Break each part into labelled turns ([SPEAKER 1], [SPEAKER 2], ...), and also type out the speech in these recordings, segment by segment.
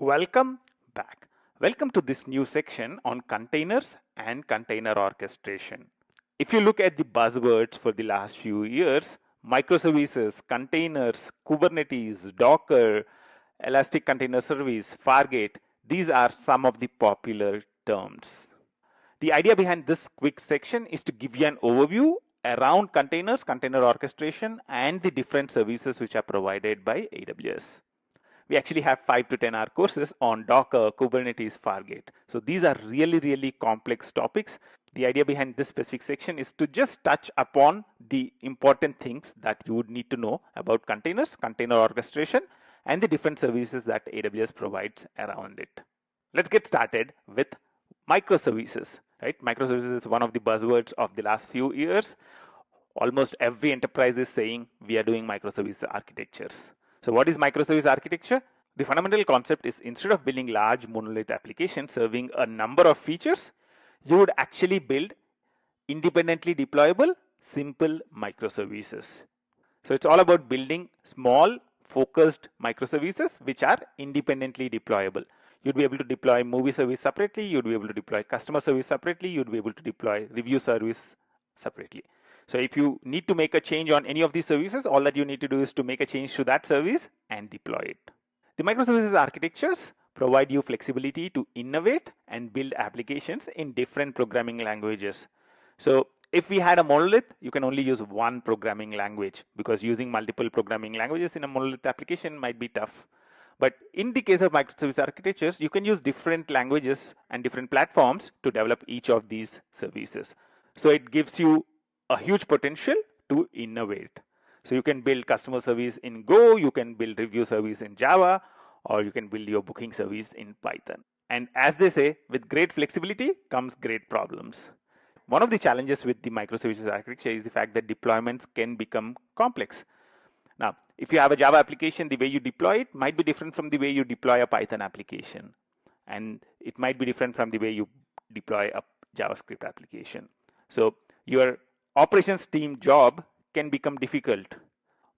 [SPEAKER 1] Welcome back. Welcome to this new section on containers and container orchestration. If you look at the buzzwords for the last few years, microservices, containers, Kubernetes, Docker, Elastic Container Service, Fargate, these are some of the popular terms. The idea behind this quick section is to give you an overview around containers, container orchestration, and the different services which are provided by AWS. We actually have 5 to 10 hour courses on Docker, Kubernetes, Fargate. So these are really complex topics. The idea behind this specific section is to just touch upon the important things that you would need to know about containers, container orchestration, and the different services that AWS provides around it. Let's get started with microservices, right? Microservices is one of the buzzwords of the last few years. Almost every enterprise is saying we are doing microservice architectures. So what is microservice architecture? The fundamental concept is instead of building large monolith applications serving a number of features, you would actually build independently deployable, simple microservices. So it's all about building small, focused microservices which are independently deployable. You'd be able to deploy movie service separately, you'd be able to deploy customer service separately, you'd be able to deploy review service separately. So if you need to make a change on any of these services, all that you need to do is to make a change to that service and deploy it. The microservices architectures provide you flexibility to innovate and build applications in different programming languages. So if we had a monolith, you can only use one programming language because using multiple programming languages in a monolith application might be tough. But in the case of microservice architectures, you can use different languages and different platforms to develop each of these services. So it gives you a huge potential to innovate. So you can build customer service in Go, you can build review service in Java, or you can build your booking service in Python. And as they say, with great flexibility comes great problems. One of the challenges with the microservices architecture is the fact that deployments can become complex. Now, if you have a Java application, the way you deploy it might be different from the way you deploy a Python application. And it might be different from the way you deploy a JavaScript application. So your operations team job can become difficult.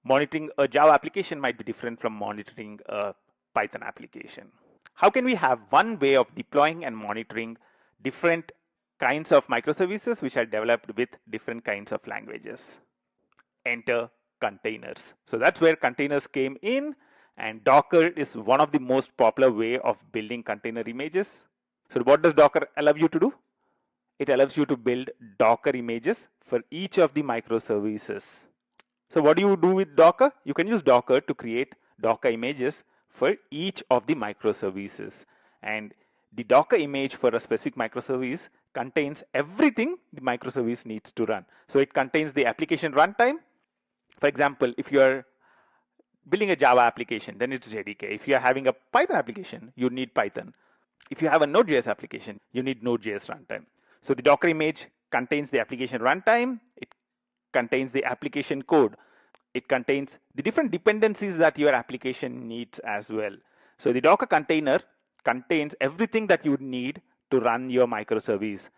[SPEAKER 1] Monitoring a Java application might be different from monitoring a Python application. How can we have one way of deploying and monitoring different kinds of microservices which are developed with different kinds of languages? Enter containers. So that's where containers came in, and Docker is one of the most popular way of building container images. So what does Docker allow you to do? It allows you to build Docker images for each of the microservices. So what do you do with Docker? You can use Docker to create Docker images for each of the microservices. And the Docker image for a specific microservice contains everything the microservice needs to run. So it contains the application runtime. For example, if you're building a Java application, then it's JDK. If you're having a Python application, you need Python. If you have a Node.js application, you need Node.js runtime. So the Docker image contains the application runtime, it contains the application code, it contains the different dependencies that your application needs as well. So the Docker container contains everything that you would need to run your microservice.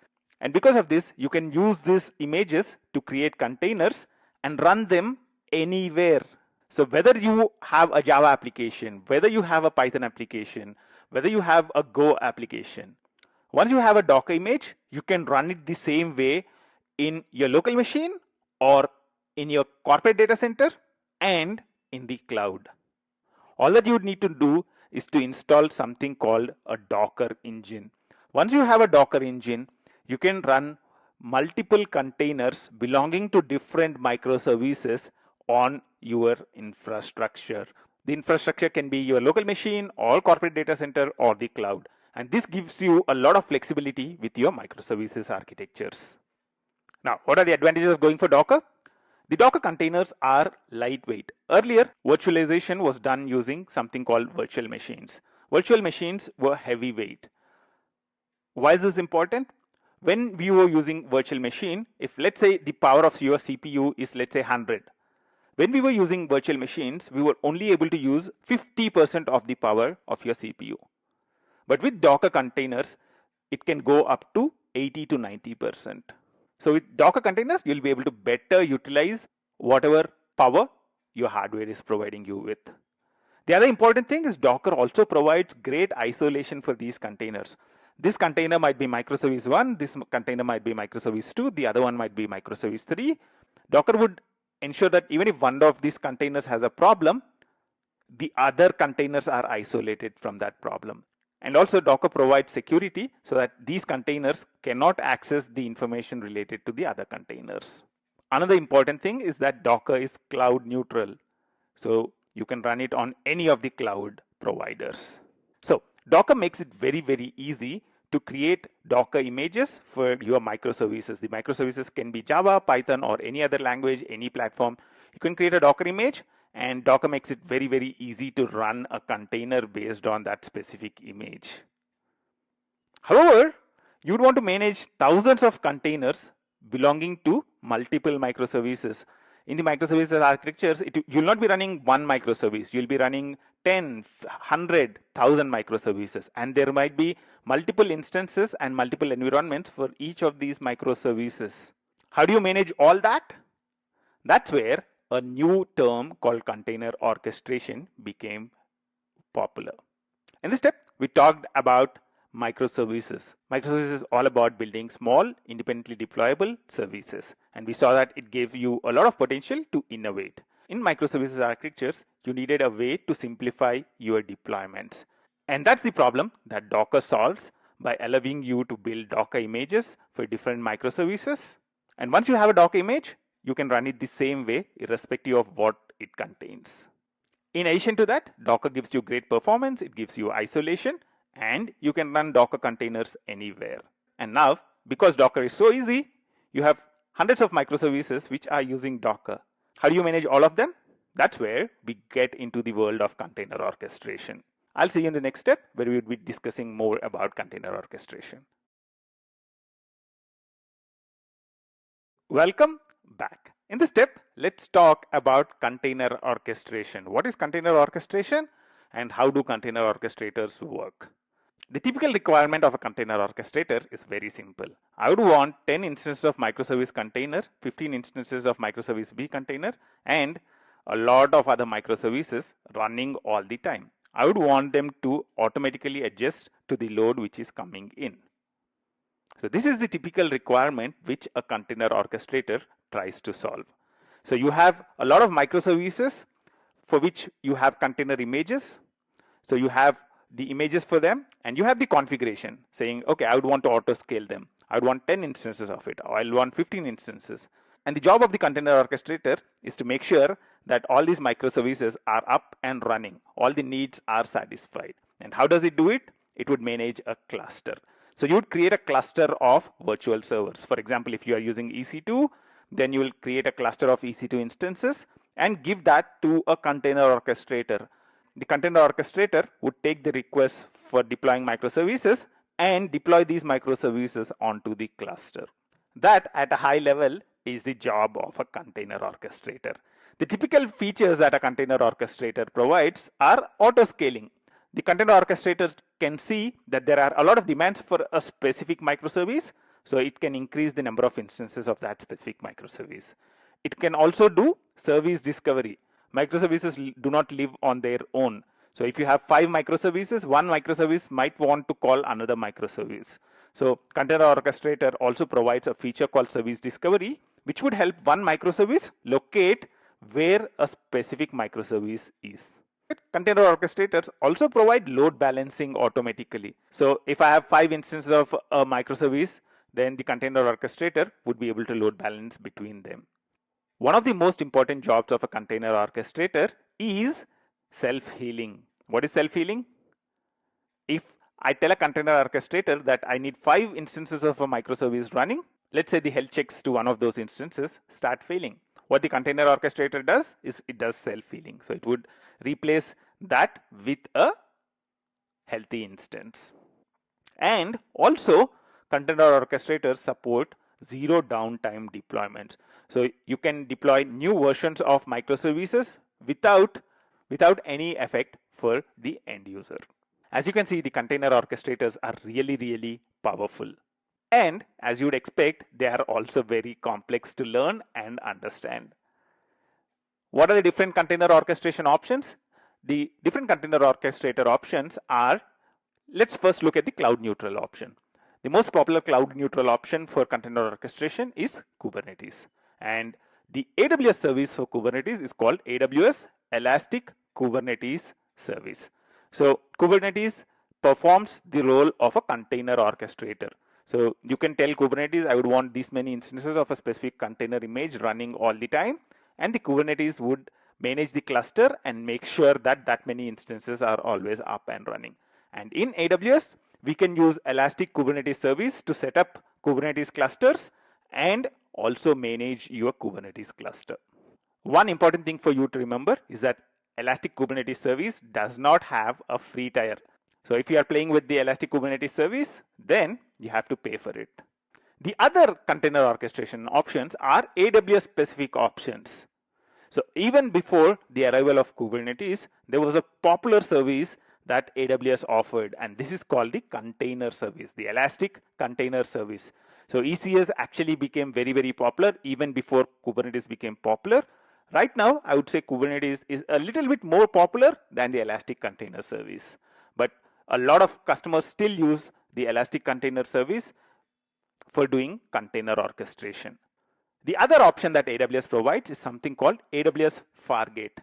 [SPEAKER 1] And because of this, you can use these images to create containers and run them anywhere. So whether you have a Java application, whether you have a Python application, whether you have a Go application, once you have a Docker image, you can run it the same way in your local machine or in your corporate data center and in the cloud. All that you would need to do is to install something called a Docker engine. Once you have a Docker engine, you can run multiple containers belonging to different microservices on your infrastructure. The infrastructure can be your local machine or corporate data center or the cloud. And this gives you a lot of flexibility with your microservices architectures. Now, what are the advantages of going for Docker? The Docker containers are lightweight. Earlier, virtualization was done using something called virtual machines. Virtual machines were heavyweight. Why is this important? When we were using virtual machine, if let's say the power of your CPU is let's say 100, when we were using virtual machines, we were only able to use 50% of the power of your CPU. But with Docker containers, it can go up to 80 to 90%. So with Docker containers, you'll be able to better utilize whatever power your hardware is providing you with. The other important thing is Docker also provides great isolation for these containers. This container might be microservice 1, this container might be microservice 2, the other one might be microservice 3. Docker would ensure that even if one of these containers has a problem, the other containers are isolated from that problem. And also Docker provides security so that these containers cannot access the information related to the other containers. Another important thing is that Docker is cloud neutral. So you can run it on any of the cloud providers. So Docker makes it very, very easy to create Docker images for your microservices. The microservices can be Java, Python, or any other language, any platform. You can create a Docker image, and Docker makes it very, very easy to run a container based on that specific image. However, you'd want to manage thousands of containers belonging to multiple microservices. In the microservices architectures, you'll not be running one microservice. You'll be running 10, 100, 1,000 microservices. And there might be multiple instances and multiple environments for each of these microservices. How do you manage all that? That's where a new term called container orchestration became popular. In this step, we talked about microservices. Microservices is all about building small, independently deployable services. And we saw that it gave you a lot of potential to innovate. In microservices architectures, you needed a way to simplify your deployments. And that's the problem that Docker solves by allowing you to build Docker images for different microservices. And once you have a Docker image, you can run it the same way, irrespective of what it contains. In addition to that, Docker gives you great performance, it gives you isolation, and you can run Docker containers anywhere. And now, because Docker is so easy, you have hundreds of microservices which are using Docker. How do you manage all of them? That's where we get into the world of container orchestration. I'll see you in the next step where we will be discussing more about container orchestration. Welcome back. In this step, let's talk about container orchestration. What is container orchestration and how do container orchestrators work? The typical requirement of a container orchestrator is very simple. I would want 10 instances of microservice container, 15 instances of microservice B container, and a lot of other microservices running all the time. I would want them to automatically adjust to the load which is coming in. So this is the typical requirement which a container orchestrator tries to solve. So you have a lot of microservices for which you have container images. So you have the images for them and you have the configuration saying, okay, I would want to auto scale them. I would want 10 instances of it, or I'll want 15 instances. And the job of the container orchestrator is to make sure that all these microservices are up and running. All the needs are satisfied. And how does it do it? It would manage a cluster. So you would create a cluster of virtual servers. For example, if you are using EC2, then you will create a cluster of EC2 instances and give that to a container orchestrator. The container orchestrator would take the requests for deploying microservices and deploy these microservices onto the cluster. That, at a high level, is the job of a container orchestrator. The typical features that a container orchestrator provides are auto-scaling. The container orchestrator can see that there are a lot of demands for a specific microservice, so it can increase the number of instances of that specific microservice. It can also do service discovery. Microservices do not live on their own. So if you have 5 microservices, one microservice might want to call another microservice. So container orchestrator also provides a feature called service discovery, which would help one microservice locate where a specific microservice is. Container orchestrators also provide load balancing automatically. So if I have 5 instances of a microservice, then the container orchestrator would be able to load balance between them. One of the most important jobs of a container orchestrator is self-healing. What is self-healing? If I tell a container orchestrator that I need 5 instances of a microservice running, let's say the health checks to one of those instances start failing. What the container orchestrator does is it does self-healing. So it would replace that with a healthy instance. And also, container orchestrators support zero downtime deployments. So you can deploy new versions of microservices without any effect for the end user. As you can see, the container orchestrators are really, really powerful. And as you would expect, they are also very complex to learn and understand. What are the different container orchestration options? the different container orchestrator options are, let's first look at the cloud neutral option. The most popular cloud neutral option for container orchestration is Kubernetes. And the AWS service for Kubernetes is called AWS Elastic Kubernetes Service. So Kubernetes performs the role of a container orchestrator. So you can tell Kubernetes, I would want these many instances of a specific container image running all the time, and the Kubernetes would manage the cluster and make sure that that many instances are always up and running. And in AWS, we can use Elastic Kubernetes Service to set up Kubernetes clusters and also manage your Kubernetes cluster. One important thing for you to remember is that Elastic Kubernetes Service does not have a free tier. So if you are playing with the Elastic Kubernetes Service, then you have to pay for it. The other container orchestration options are AWS specific options. So even before the arrival of Kubernetes, there was a popular service that AWS offered, and this is called the container service, the Elastic Container Service. So ECS actually became very, very popular even before Kubernetes became popular. Right now, I would say Kubernetes is a little bit more popular than the Elastic Container Service. But a lot of customers still use the Elastic Container Service for doing container orchestration. The other option that AWS provides is something called AWS Fargate.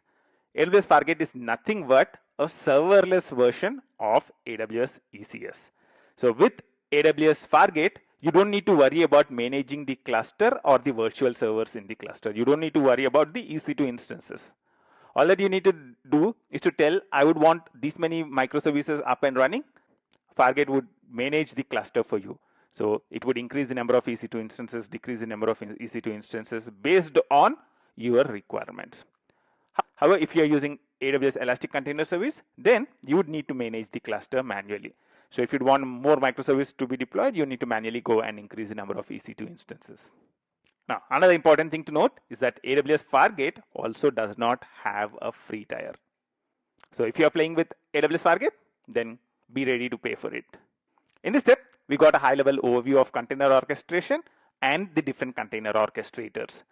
[SPEAKER 1] AWS Fargate is nothing but a serverless version of AWS ECS. So with AWS Fargate, you don't need to worry about managing the cluster or the virtual servers in the cluster. You don't need to worry about the EC2 instances. All that you need to do is to tell, I would want these many microservices up and running. Fargate would manage the cluster for you. So it would increase the number of EC2 instances, decrease the number of EC2 instances based on your requirements. However, if you are using AWS Elastic Container Service, then you would need to manage the cluster manually. So if you want more microservices to be deployed, you need to manually go and increase the number of EC2 instances. Now, another important thing to note is that AWS Fargate also does not have a free tier. So if you are playing with AWS Fargate, then be ready to pay for it. In this step, we got a high-level overview of container orchestration and the different container orchestrators.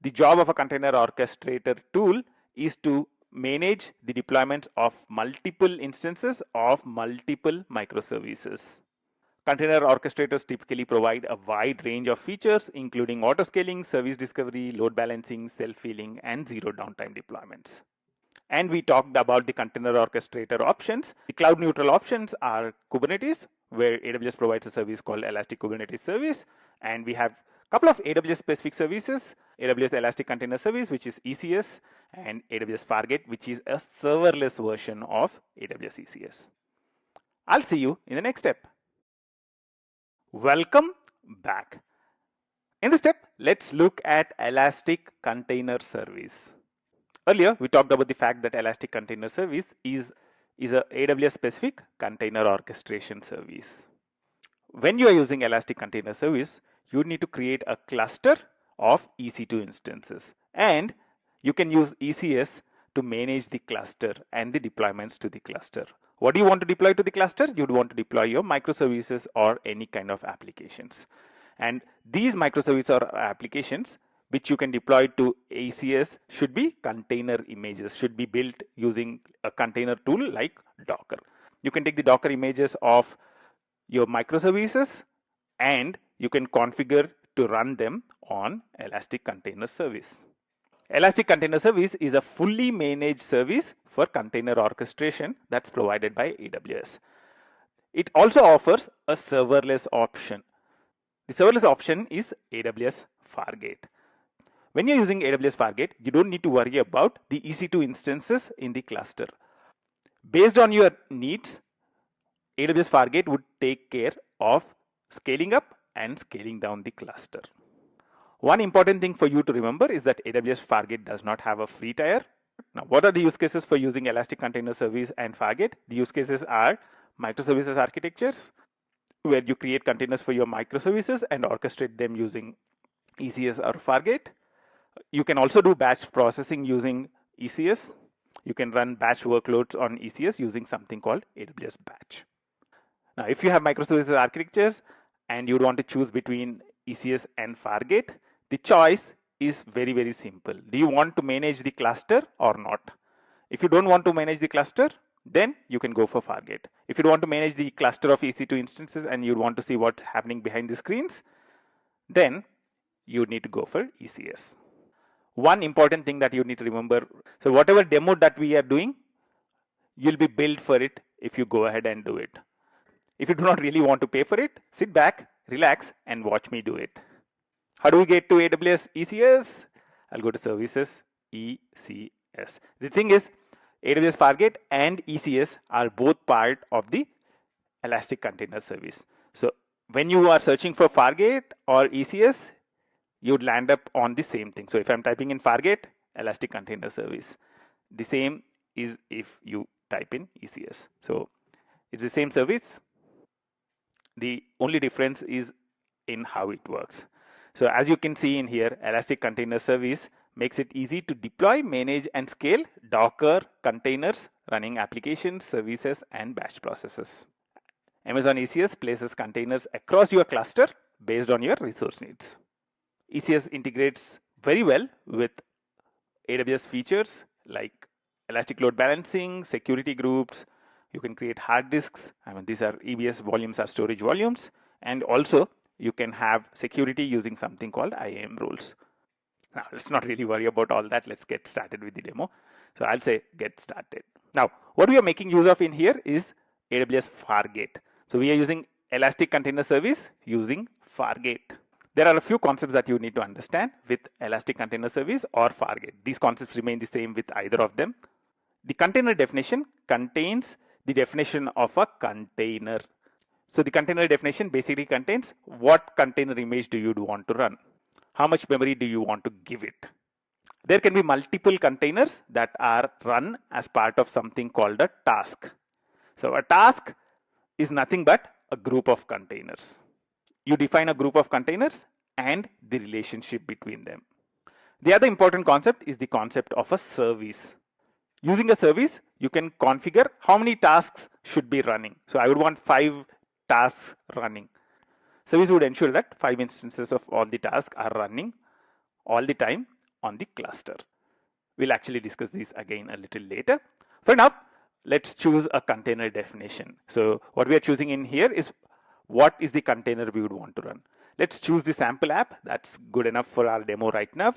[SPEAKER 1] The job of a container orchestrator tool is to manage the deployments of multiple instances of multiple microservices. Container orchestrators typically provide a wide range of features, including autoscaling, service discovery, load balancing, self-healing, and zero downtime deployments. And we talked about the container orchestrator options. The cloud neutral options are Kubernetes, where AWS provides a service called Elastic Kubernetes Service. And we have a couple of AWS specific services, AWS Elastic Container Service, which is ECS, and AWS Fargate, which is a serverless version of AWS ECS. I'll see you in the next step. Welcome back. In this step, let's look at Elastic Container Service. Earlier, we talked about the fact that Elastic Container Service is a AWS specific container orchestration service. When you are using Elastic Container Service, you need to create a cluster of EC2 instances, and you can use ECS to manage the cluster and the deployments to the cluster. What do you want to deploy to the cluster? You'd want to deploy your microservices or any kind of applications. And these microservices or applications which you can deploy to ECS should be container images, should be built using a container tool like Docker. You can take the Docker images of your microservices and you can configure to run them on Elastic Container Service. Elastic Container Service is a fully managed service for container orchestration that's provided by AWS. It also offers a serverless option. The serverless option is AWS Fargate. When you're using AWS Fargate, you don't need to worry about the EC2 instances in the cluster. Based on your needs, AWS Fargate would take care of scaling up and scaling down the cluster. One important thing for you to remember is that AWS Fargate does not have a free tier. Now, what are the use cases for using Elastic Container Service and Fargate? The use cases are microservices architectures, where you create containers for your microservices and orchestrate them using ECS or Fargate. You can also do batch processing using ECS. You can run batch workloads on ECS using something called AWS Batch. Now, if you have microservices architectures and you want to choose between ECS and Fargate, the choice is very, very simple. Do you want to manage the cluster or not? If you don't want to manage the cluster, then you can go for Fargate. If you want to manage the cluster of EC2 instances and you want to see what's happening behind the screens, then you need to go for ECS. One important thing that you need to remember, so whatever demo that we are doing, you'll be billed for it if you go ahead and do it. If you do not really want to pay for it, sit back, relax, and watch me do it. How do we get to AWS ECS? I'll go to Services, ECS. The thing is, AWS Fargate and ECS are both part of the Elastic Container Service. So when you are searching for Fargate or ECS, you'd land up on the same thing. So if I'm typing in Fargate, Elastic Container Service. The same is if you type in ECS. So it's the same service. The only difference is in how it works. So as you can see in here, Elastic Container Service makes it easy to deploy, manage, and scale Docker containers running applications, services, and batch processes. Amazon ECS places containers across your cluster based on your resource needs. ECS integrates very well with AWS features like elastic load balancing, security groups. You can create hard disks. These are EBS volumes are storage volumes. And also you can have security using something called IAM rules. Now, let's not really worry about all that. Let's get started with the demo. So I'll say get started. Now, what we are making use of in here is AWS Fargate. So we are using Elastic Container Service using Fargate. There are a few concepts that you need to understand with Elastic Container Service or Fargate. These concepts remain the same with either of them. The container definition contains the definition of a container. So the container definition basically contains what container image do you want to run. How much memory do you want to give it? There can be multiple containers that are run as part of something called a task. So a task is nothing but a group of containers. You define a group of containers and the relationship between them. The other important concept is the concept of a service. Using a service, you can configure how many tasks should be running. So I would want 5 tasks running. Service would ensure that 5 instances of all the tasks are running all the time on the cluster. We'll actually discuss this again a little later. For now, let's choose a container definition. So what we are choosing in here is what is the container we would want to run. Let's choose the sample app. That's good enough for our demo right now.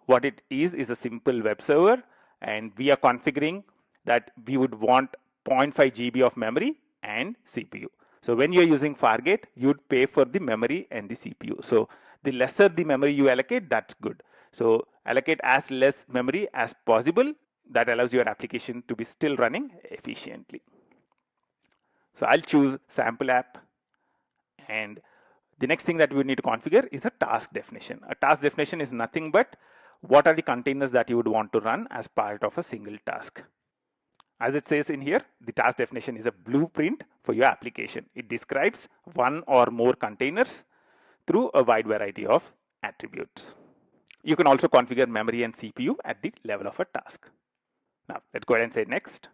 [SPEAKER 1] What it is a simple web server, and we are configuring that we would want 0.5 GB of memory and CPU. So when you're using Fargate, you'd pay for the memory and the CPU. So the lesser the memory you allocate, that's good. So allocate as less memory as possible. That allows your application to be still running efficiently. So I'll choose sample app. And the next thing that we need to configure is a task definition. A task definition is nothing but what are the containers that you would want to run as part of a single task. As it says in here, the task definition is a blueprint for your application. It describes one or more containers through a wide variety of attributes. You can also configure memory and CPU at the level of a task. Now, let's go ahead and say next.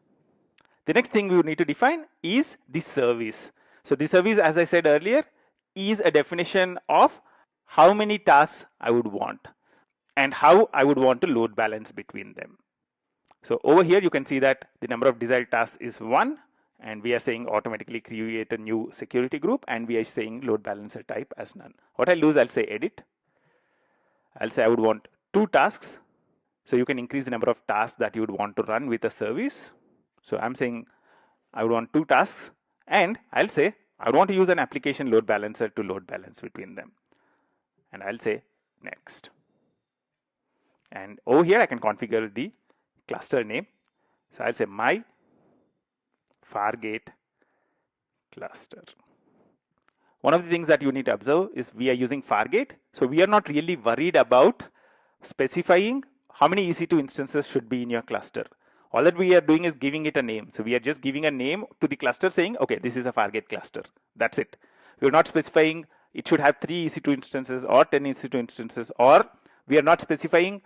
[SPEAKER 1] The next thing we would need to define is the service. So the service, as I said earlier, is a definition of how many tasks I would want and how I would want to load balance between them. So over here, you can see that the number of desired tasks is 1, and we are saying automatically create a new security group, and we are saying load balancer type as none. What I'll do is I'll say edit. I'll say I would want 2 tasks. So you can increase the number of tasks that you would want to run with a service. So I'm saying I would want 2 tasks, and I'll say I would want to use an application load balancer to load balance between them. And I'll say next. And over here, I can configure the cluster name. So I'll say my Fargate cluster. One of the things that you need to observe is we are using Fargate. So we are not really worried about specifying how many EC2 instances should be in your cluster. All that we are doing is giving it a name. So we are just giving a name to the cluster saying, okay, this is a Fargate cluster. That's it. We're not specifying it should have 3 EC2 instances or 10 EC2 instances, or we are not specifying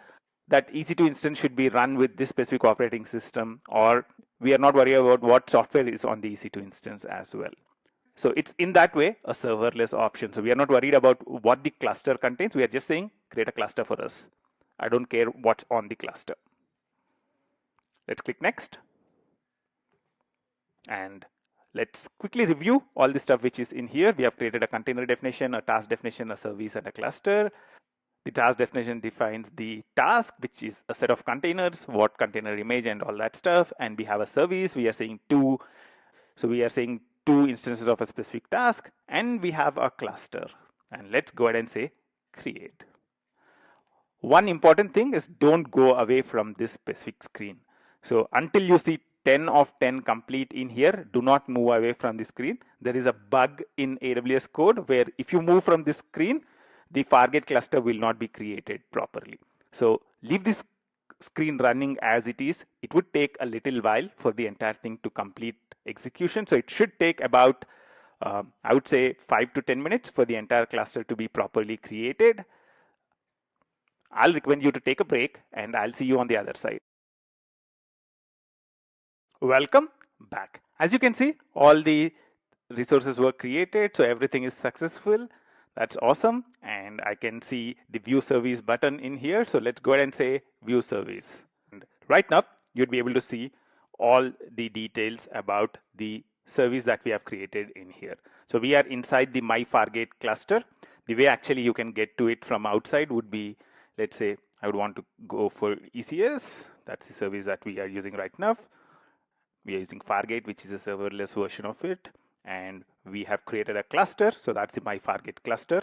[SPEAKER 1] that EC2 instance should be run with this specific operating system, or we are not worried about what software is on the EC2 instance as well. So it's in that way a serverless option. So we are not worried about what the cluster contains. We are just saying create a cluster for us. I don't care what's on the cluster. Let's click next. And let's quickly review all the stuff which is in here. We have created a container definition, a task definition, a service, and a cluster. The task definition defines the task, which is a set of containers, what container image and all that stuff. And we have a service. We are saying two. So we are saying two instances of a specific task. And we have a cluster. And let's go ahead and say create. One important thing is don't go away from this specific screen. So until you see 10 of 10 complete in here, do not move away from the screen. There is a bug in AWS code where if you move from this screen, the Fargate cluster will not be created properly. So leave this screen running as it is. It would take a little while for the entire thing to complete execution. So it should take about, I would say 5 to 10 minutes for the entire cluster to be properly created. I'll recommend you to take a break and I'll see you on the other side. Welcome back. As you can see, all the resources were created, so everything is successful. That's awesome. And I can see the view service button in here. So let's go ahead and say view service. And right now, you'd be able to see all the details about the service that we have created in here. So we are inside the My Fargate cluster. The way actually you can get to it from outside would be, let's say I would want to go for ECS. That's the service that we are using right now. We are using Fargate, which is a serverless version of it. And we have created a cluster. So that's the My Fargate cluster.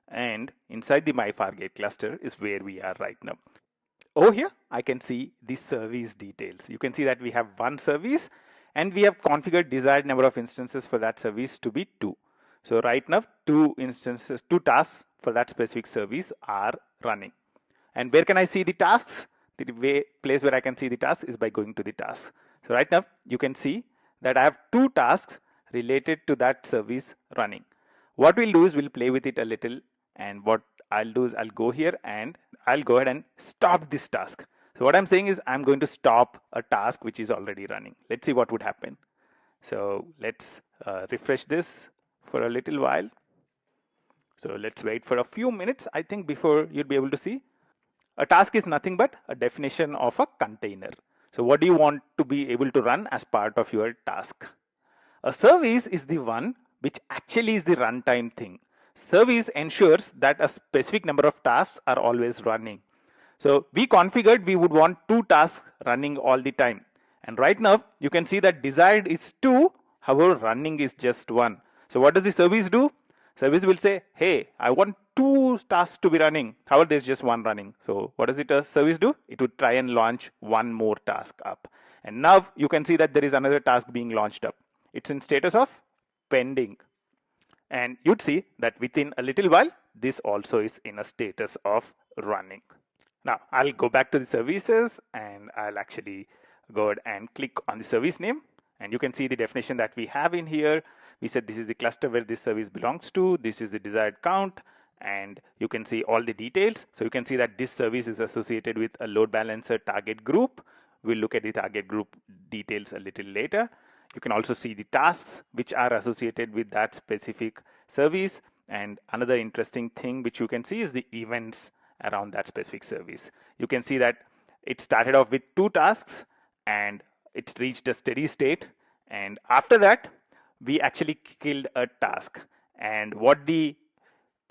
[SPEAKER 1] And inside the My Fargate cluster is where we are right now. Over here, I can see the service details. You can see that we have one service and we have configured desired number of instances for that service to be 2. So right now, 2 tasks for that specific service are running. And where can I see the tasks? The place where I can see the tasks is by going to the task. So right now, you can see that I have 2 tasks related to that service running. What we'll do is we'll play with it a little, and what I'll do is I'll go here and I'll go ahead and stop this task. So what I'm saying is I'm going to stop a task which is already running. Let's see what would happen. So let's refresh this for a little while. So let's wait for a few minutes, I think, before you'd be able to see. A task is nothing but a definition of a container. So what do you want to be able to run as part of your task? A service is the one which actually is the runtime thing. Service ensures that a specific number of tasks are always running. So we configured we would want 2 tasks running all the time. And right now you can see that desired is 2, however running is just 1. So what does the service do? Service will say, hey, I want 2 tasks to be running. However, there's just 1 running. So what does it service do? It would try and launch 1 more task up. And now you can see that there is another task being launched up. It's in status of pending. And you'd see that within a little while, this also is in a status of running. Now I'll go back to the services and I'll actually go ahead and click on the service name. And you can see the definition that we have in here. We said this is the cluster where this service belongs to. This is the desired count. And you can see all the details. So you can see that this service is associated with a load balancer target group. We'll look at the target group details a little later. You can also see the tasks which are associated with that specific service. And another interesting thing which you can see is the events around that specific service. You can see that it started off with 2 tasks and it's reached a steady state. And after that, we actually killed a task. And what the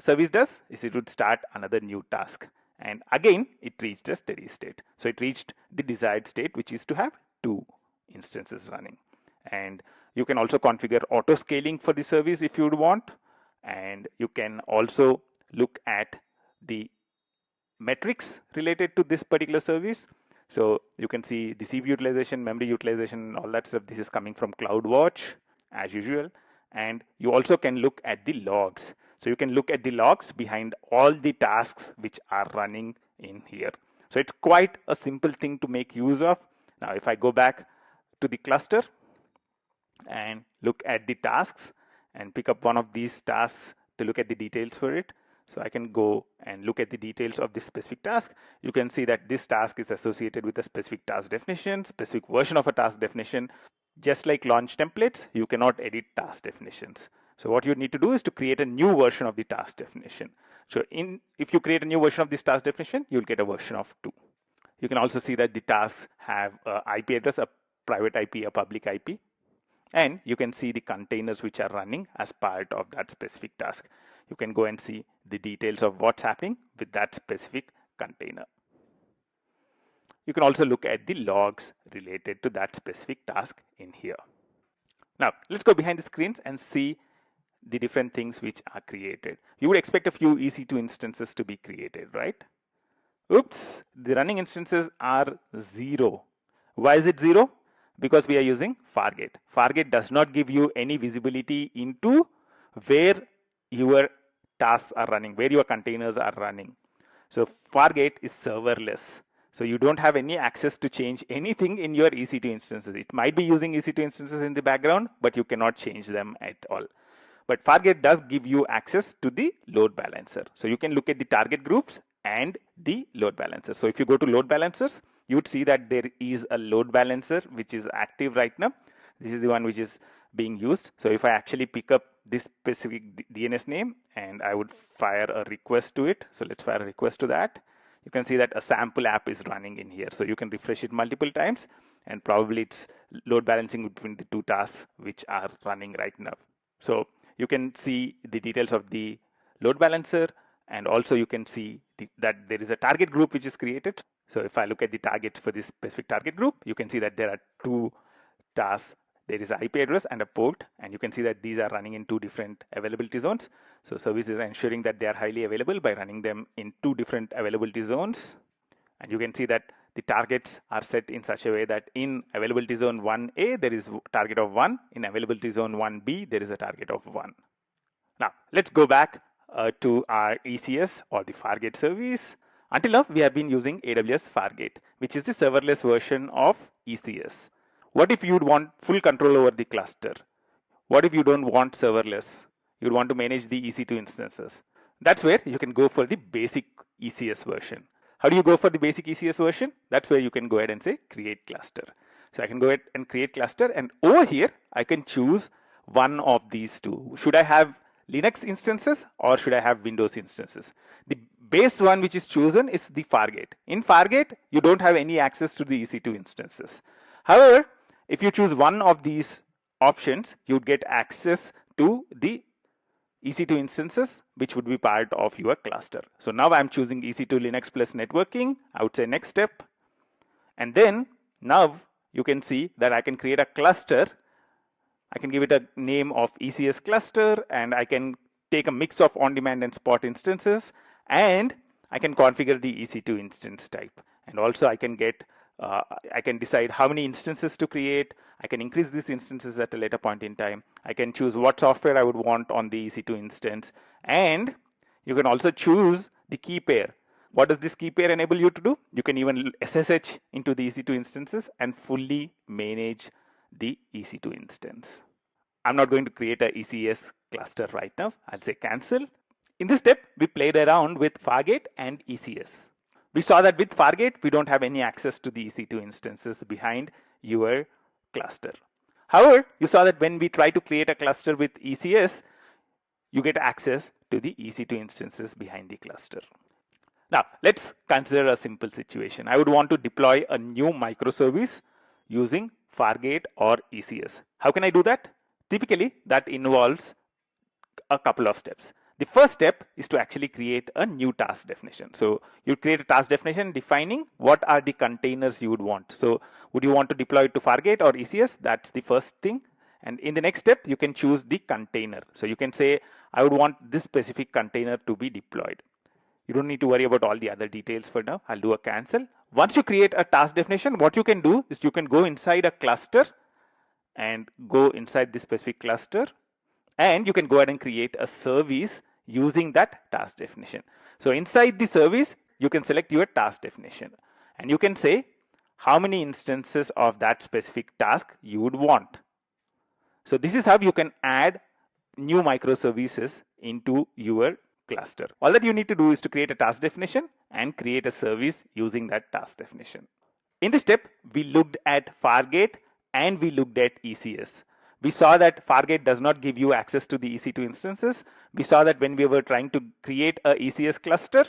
[SPEAKER 1] service does is it would start another new task. And again, it reached a steady state. So it reached the desired state, which is to have 2 instances running. And you can also configure auto scaling for the service if you would want. And you can also look at the metrics related to this particular service. So you can see the CPU utilization, memory utilization, all that stuff. This is coming from CloudWatch as usual. And you also can look at the logs. So you can look at the logs behind all the tasks which are running in here. So it's quite a simple thing to make use of. Now, if I go back to the cluster and look at the tasks and pick up one of these tasks to look at the details for it. So I can go and look at the details of this specific task. You can see that this task is associated with a specific task definition, specific version of a task definition. Just like launch templates, you cannot edit task definitions. So what you need to do is to create a new version of the task definition. So if you create a new version of this task definition, you'll get a version of 2. You can also see that the tasks have a IP address, a private IP, a public IP. And you can see the containers which are running as part of that specific task. You can go and see the details of what's happening with that specific container. You can also look at the logs related to that specific task in here. Now, let's go behind the screens and see the different things which are created. You would expect a few EC2 instances to be created, right? Oops, the running instances are 0. Why is it 0? Because we are using Fargate. Fargate does not give you any visibility into where your tasks are running, where your containers are running. So Fargate is serverless. So you don't have any access to change anything in your EC2 instances. It might be using EC2 instances in the background, but you cannot change them at all. But Fargate does give you access to the load balancer. So you can look at the target groups and the load balancer. So if you go to load balancers, you would see that there is a load balancer which is active right now. This is the one which is being used. So if I actually pick up this specific DNS name and I would fire a request to it. So let's fire a request to that. You can see that a sample app is running in here. So you can refresh it multiple times and probably it's load balancing between the two tasks which are running right now. So you can see the details of the load balancer, and also you can see that there is a target group which is created. So if I look at the targets for this specific target group, you can see that there are two tasks. There is an IP address and a port, and you can see that these are running in two different availability zones. So service is ensuring that they are highly available by running them in two different availability zones. And you can see that the targets are set in such a way that in availability zone 1A, there is a target of 1. In availability zone 1B, there is a target of 1. Now, let's go back to our ECS or the Fargate service. Until now, we have been using AWS Fargate, which is the serverless version of ECS. What if you would want full control over the cluster? What if you don't want serverless? You would want to manage the EC2 instances. That's where you can go for the basic ECS version. How do you go for the basic ECS version? That's where you can go ahead and say create cluster. So I can go ahead and create cluster, and over here I can choose one of these two. Should I have Linux instances or should I have Windows instances? The base one which is chosen is the Fargate. In Fargate, you don't have any access to the EC2 instances. However, if you choose one of these options, you would get access to the EC2 instances, which would be part of your cluster. So now I'm choosing EC2 Linux plus networking. I would say next step. And then now you can see that I can create a cluster. I can give it a name of ECS cluster, and I can take a mix of on-demand and spot instances, and I can configure the EC2 instance type. And also I can get I can decide how many instances to create. I can increase these instances at a later point in time. I can choose what software I would want on the EC2 instance. And you can also choose the key pair. What does this key pair enable you to do? You can even SSH into the EC2 instances and fully manage the EC2 instance. I'm not going to create a ECS cluster right now. I'll say cancel. In this step, we played around with Fargate and ECS. We saw that with Fargate, we don't have any access to the EC2 instances behind your cluster. However, you saw that when we try to create a cluster with ECS, you get access to the EC2 instances behind the cluster. Now, let's consider a simple situation. I would want to deploy a new microservice using Fargate or ECS. How can I do that? Typically, that involves a couple of steps. The first step is to actually create a new task definition. So you create a task definition defining what are the containers you would want. So would you want to deploy it to Fargate or ECS? That's the first thing. And in the next step, you can choose the container. So you can say, I would want this specific container to be deployed. You don't need to worry about all the other details for now. I'll do a cancel. Once you create a task definition, what you can do is you can go inside a cluster and go inside this specific cluster, and you can go ahead and create a service using that task definition. So inside the service, you can select your task definition, and you can say how many instances of that specific task you would want. So this is how you can add new microservices into your cluster. All that you need to do is to create a task definition and create a service using that task definition. In this step, we looked at Fargate and we looked at ECS. We saw that Fargate does not give you access to the EC2 instances. We saw that when we were trying to create a ECS cluster,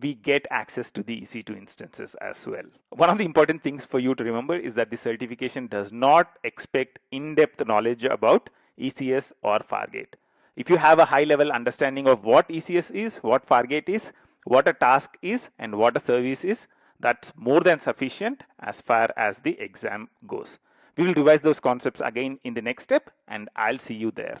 [SPEAKER 1] we get access to the EC2 instances as well. One of the important things for you to remember is that the certification does not expect in-depth knowledge about ECS or Fargate. If you have a high-level understanding of what ECS is, what Fargate is, what a task is, and what a service is, that's more than sufficient as far as the exam goes. We will revise those concepts again in the next step, and I'll see you there.